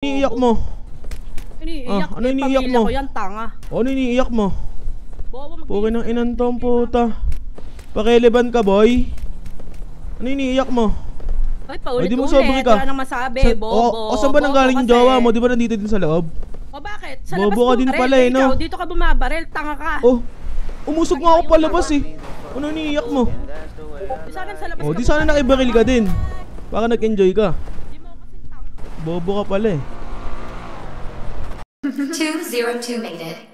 Iniiyak mo? Iniiyak, ano iniiyak mo? Ko yan, tanga. Ano iniiyak mo? Bobo, Pukin ng inantong puta. Pakiliban ka, boy. Ano iniiyak mo? Ay, paulit-ulit. Wala nang masabi, bobo. Saan ba nanggaling yung jowa mo? Di ba nandito din sa loob? O bakit? Sa labas bobo ka din pala eh, no? Dito ka bumabaril, tanga ka. Oh, umusog nga ako palabas eh. Ano iniiyak mo? Di sana sa labas di sana nakibaril ka din. Baka nag-enjoy ka. Bobo ka pala eh. 202 made it.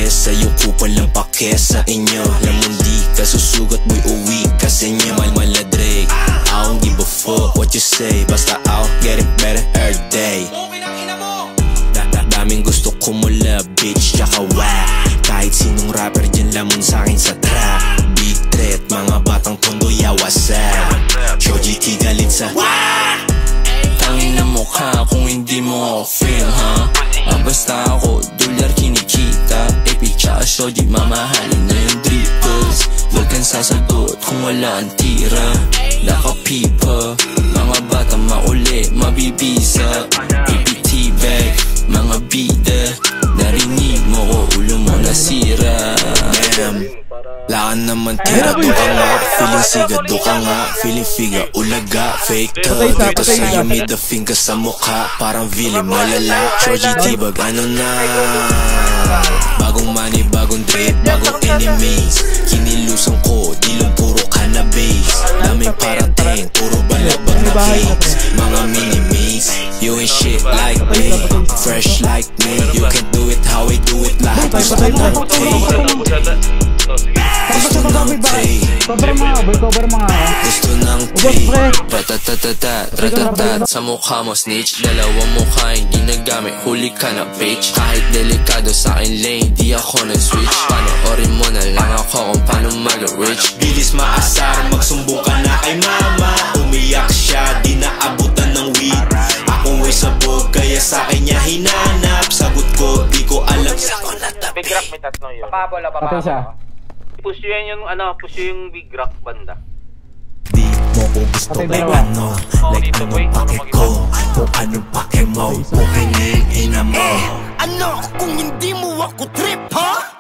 Sa'yo kupal lang pake sa inyo. Lamang di ka susugat, boy, uwi ka sa inyo. Maladrig, I don't give a fuck what you say. Basta I'll getting better every day. Daming gusto kumula, bitch, tsaka whack. Kahit sinong rapper dyan lamon sa'kin sa trap. Big threat, mga batang tondo, yawasan. Show GT galit sa tangin na mukha kung hindi mo feel, ha? Basta ako, dolyar kinikita. Tsaka shoji, mamahalin na yung dripples. Huwag kang sasagot kung wala ang tira. Nakapipa, mga bata mauli, mabibisa. APT bag, mga bida. Narinig mo ko, ulo mo nasira. Damn, laan naman tira, do ka nga. Feeling sigado ka nga, feeling figa, ulaga. Fake to, dito sa'yo mid the finger sa mukha. Parang Vili, malala. Shoji, tibag, ano na? Bagong money, bagong drip, bagong enemies. Kinilusong ko, dilong puro cannabis. Daming parating, puro balabag na cakes. Mga mini-me's, you ain't shit like me. Fresh like me, you can do it how I do it. Lahat gusto ng take. Gusto ng take. Gusto ng take. Ratatatat sa mukha mo snitch. Dalawang mukha yung ginagamit, huli ka na bitch. Kahit delikado sa akin lane, di ako nag-switch. Panoorin mo na lang ako kung paano mag-rich. Bilis maasar, magsumbong ka na kay mama. Umiyak siya, di naabutan ng weed. Akong way sabog, kaya sa akin niya hinanap. Sagot ko, di ko alam sa ko natabi. Big Rock may tatlo yun. Papabola. Push yun yung push yung Big Rock banda. Di mo ko gusto like ano, like anong pake ko, kung anong pake mo, kung hingin ina mo. Ano kung hindi mo ako trip, ha?